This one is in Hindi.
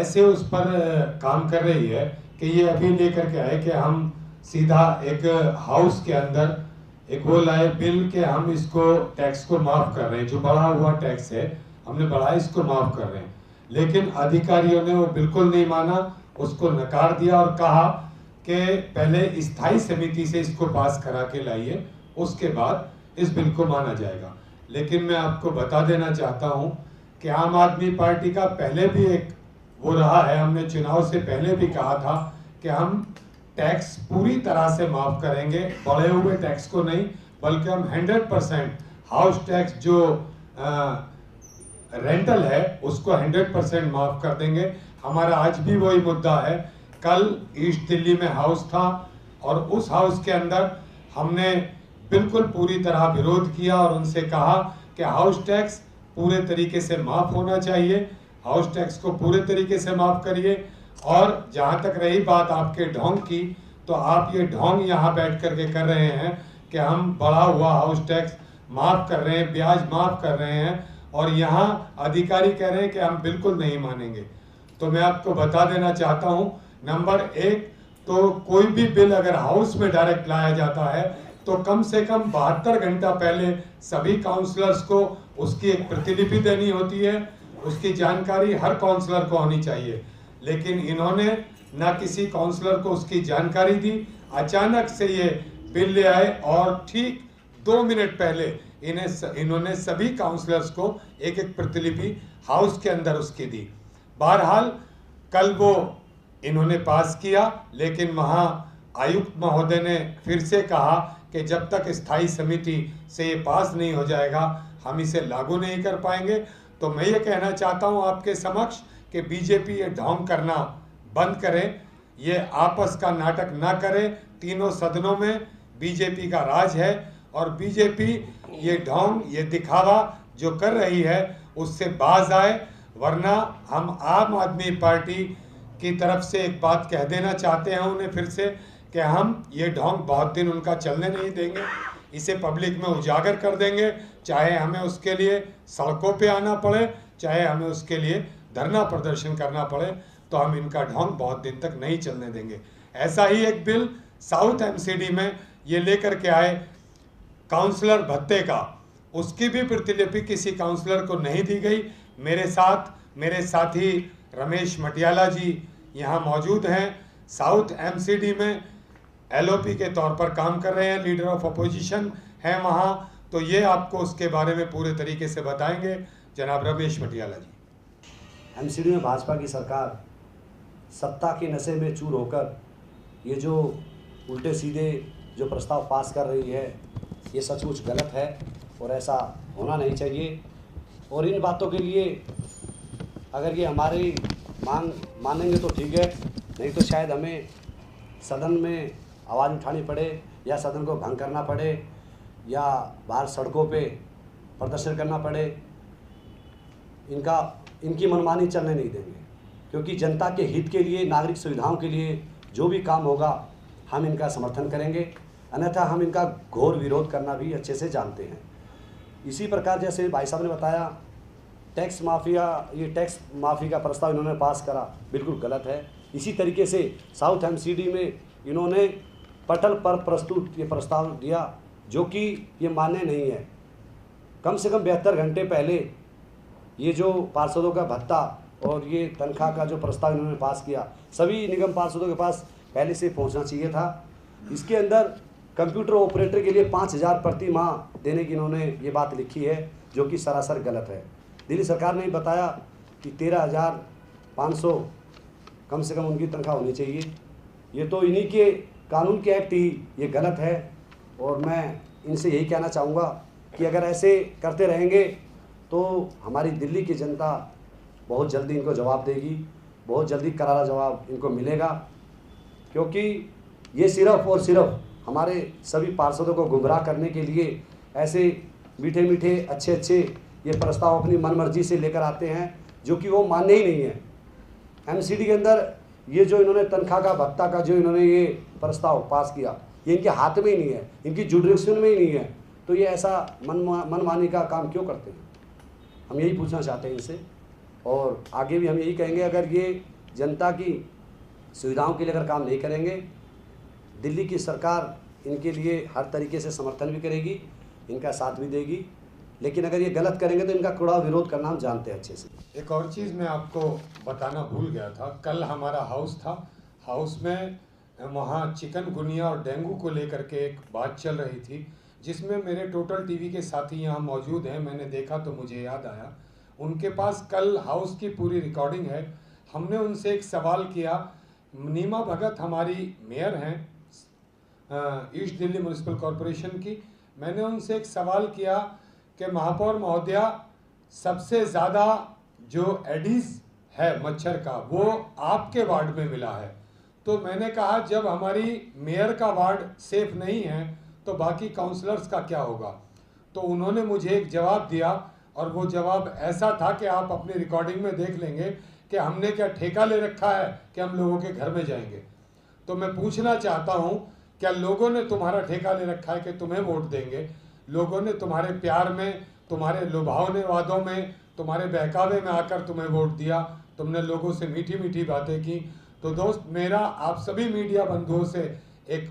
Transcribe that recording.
ऐसे उस पर काम कर रही है कि ये अभी लेकर के आए कि हम सीधा एक हाउस के अंदर एक वो लाए बिल के हम इसको टैक्स को माफ कर रहे हैं, जो बढ़ा हुआ टैक्स है हमने बढ़ाया, इसको माफ कर रहे हैं। लेकिन अधिकारियों ने वो बिल्कुल नहीं माना, उसको नकार दिया और कहा कि पहले स्थायी समिति से इसको पास करा के लाइए, उसके बाद इस बिल को माना जाएगा। लेकिन मैं आपको बता देना चाहता हूं कि आम आदमी पार्टी का पहले भी एक वो रहा है, हमने चुनाव से पहले भी कहा था कि हम टैक्स पूरी तरह से माफ करेंगे, बढ़े हुए टैक्स को नहीं, बल्कि हम 100% हाउस टैक्स जो रेंटल है उसको 100% माफ कर देंगे। हमारा आज भी वही मुद्दा है। कल ईस्ट दिल्ली में हाउस था और उस हाउस के अंदर हमने बिल्कुल पूरी तरह विरोध किया और उनसे कहा कि हाउस टैक्स पूरे तरीके से माफ होना चाहिए, हाउस टैक्स को पूरे तरीके से माफ करिए। और जहाँ तक रही बात आपके ढोंग की, तो आप ये ढोंग यहाँ बैठ करके कर रहे हैं कि हम बढ़ा हुआ हाउस टैक्स माफ कर रहे हैं, ब्याज माफ कर रहे हैं, और यहाँ अधिकारी कह रहे हैं कि हम बिल्कुल नहीं मानेंगे। तो मैं आपको बता देना चाहता हूँ, नंबर एक तो कोई भी बिल अगर हाउस में डायरेक्ट लाया जाता है तो कम से कम 72 घंटा पहले सभी काउंसलर्स को उसकी एक प्रतिलिपि देनी होती है, उसकी जानकारी हर काउंसलर को होनी चाहिए। लेकिन इन्होंने ना किसी काउंसलर को उसकी जानकारी दी, अचानक से ये बिल ले आए और ठीक 2 मिनट पहले इन्होंने सभी काउंसलर्स को एक एक प्रतिलिपि हाउस के अंदर उसकी दी। बहरहाल कल वो इन्होंने पास किया, लेकिन महाआयुक्त महोदय ने फिर से कहा कि जब तक स्थायी समिति से ये पास नहीं हो जाएगा हम इसे लागू नहीं कर पाएंगे। तो मैं ये कहना चाहता हूँ आपके समक्ष कि बीजेपी ये ढोंग करना बंद करे, ये आपस का नाटक ना करे। तीनों सदनों में बीजेपी का राज है और बीजेपी ये ढोंग, ये दिखावा जो कर रही है उससे बाज आए, वरना हम आम आदमी पार्टी की तरफ से एक बात कह देना चाहते हैं उन्हें फिर से कि हम ये ढोंग बहुत दिन उनका चलने नहीं देंगे, इसे पब्लिक में उजागर कर देंगे, चाहे हमें उसके लिए सड़कों पे आना पड़े, चाहे हमें उसके लिए धरना प्रदर्शन करना पड़े, तो हम इनका ढोंग बहुत दिन तक नहीं चलने देंगे। ऐसा ही एक बिल साउथ एमसीडी में ये लेकर के आए काउंसलर भत्ते का, उसकी भी प्रतिलिपि किसी काउंसलर को नहीं दी गई। मेरे साथ मेरे साथी रमेश मटियाला जी यहाँ मौजूद हैं, साउथ एमसीडी में एलओपी के तौर पर काम कर रहे हैं, लीडर ऑफ अपोजिशन हैं वहाँ, तो ये आपको उसके बारे में पूरे तरीके से बताएंगे जनाब रमेश मटियाला जी। एमसीडी में भाजपा की सरकार सत्ता के नशे में चूर होकर ये जो उल्टे सीधे जो प्रस्ताव पास कर रही है ये सचमुच गलत है और ऐसा होना नहीं चाहिए। और इन बातों के लिए अगर ये हमारी मांग मानेंगे तो ठीक है, नहीं तो शायद हमें सदन में आवाज़ उठानी पड़े या सदन को भंग करना पड़े या बाहर सड़कों पे प्रदर्शन करना पड़े। इनकी मनमानी चलने नहीं देंगे, क्योंकि जनता के हित के लिए, नागरिक सुविधाओं के लिए जो भी काम होगा हम इनका समर्थन करेंगे, अन्यथा हम इनका घोर विरोध करना भी अच्छे से जानते हैं। इसी प्रकार जैसे भाई साहब ने बताया टैक्स माफिया, ये टैक्स माफी का प्रस्ताव इन्होंने पास करा, बिल्कुल गलत है। इसी तरीके से साउथ एमसीडी में इन्होंने पटल पर प्रस्तुत ये प्रस्ताव दिया जो कि ये मान्य नहीं है। कम से कम 72 घंटे पहले ये जो पार्षदों का भत्ता और ये तनख्वाह का जो प्रस्ताव इन्होंने पास किया, सभी निगम पार्षदों के पास पहले से पहुंचना चाहिए था। इसके अंदर कंप्यूटर ऑपरेटर के लिए 5,000 प्रति माह देने की इन्होंने ये बात लिखी है, जो कि सरासर गलत है। दिल्ली सरकार ने बताया कि 13,500 कम से कम उनकी तनख्वाह होनी चाहिए। ये तो इन्हीं के कानून के एक्ट ही ये गलत है। और मैं इनसे यही कहना चाहूँगा कि अगर ऐसे करते रहेंगे तो हमारी दिल्ली की जनता बहुत जल्दी इनको जवाब देगी, बहुत जल्दी करारा जवाब इनको मिलेगा, क्योंकि ये सिर्फ़ और सिर्फ हमारे सभी पार्षदों को गुमराह करने के लिए ऐसे मीठे मीठे अच्छे अच्छे ये प्रस्ताव अपनी मनमर्जी से लेकर आते हैं, जो कि वो मान्य ही नहीं है। एमसीडी के अंदर ये जो इन्होंने तनख्वाह का भत्ता का जो इन्होंने ये प्रस्ताव पास किया, ये इनके हाथ में ही नहीं है, इनकी जुडिक्शन में ही नहीं है, तो ये ऐसा मनमानी का काम क्यों करते हैं? हम यही पूछना चाहते हैं इनसे। और आगे भी हम यही कहेंगे, अगर ये जनता की सुविधाओं के लिए अगर काम नहीं करेंगे, दिल्ली की सरकार इनके लिए हर तरीके से समर्थन भी करेगी, इनका साथ भी देगी, लेकिन अगर ये गलत करेंगे तो इनका कड़ा विरोध करना हम जानते हैं अच्छे से। एक और चीज़ मैं आपको बताना भूल गया था, कल हमारा हाउस था, हाउस में वहाँ चिकनगुनिया और डेंगू को लेकर के एक बात चल रही थी, जिसमें मेरे टोटल टीवी के साथी यहाँ मौजूद हैं। मैंने देखा तो मुझे याद आया, उनके पास कल हाउस की पूरी रिकॉर्डिंग है। हमने उनसे एक सवाल किया, नीमा भगत हमारी मेयर हैं ईस्ट दिल्ली म्यूनिसिपल कॉरपोरेशन की। मैंने उनसे एक सवाल किया कि महापौर महोदया, सबसे ज़्यादा जो एडीज़ है मच्छर का वो आपके वार्ड में मिला है। तो मैंने कहा जब हमारी मेयर का वार्ड सेफ नहीं है तो बाकी काउंसलर्स का क्या होगा। तो उन्होंने मुझे एक जवाब दिया, और वो जवाब ऐसा था कि आप अपनी रिकॉर्डिंग में देख लेंगे कि हमने क्या ठेका ले रखा है कि हम लोगों के घर में जाएंगे। तो मैं पूछना चाहता हूँ, क्या लोगों ने तुम्हारा ठेका ले रखा है कि तुम्हें वोट देंगे? लोगों ने तुम्हारे प्यार में, तुम्हारे लुभावने वादों में, तुम्हारे बहकावे में आकर तुम्हें वोट दिया, तुमने लोगों से मीठी मीठी बातें की। तो दोस्त, मेरा आप सभी मीडिया बंधुओं से एक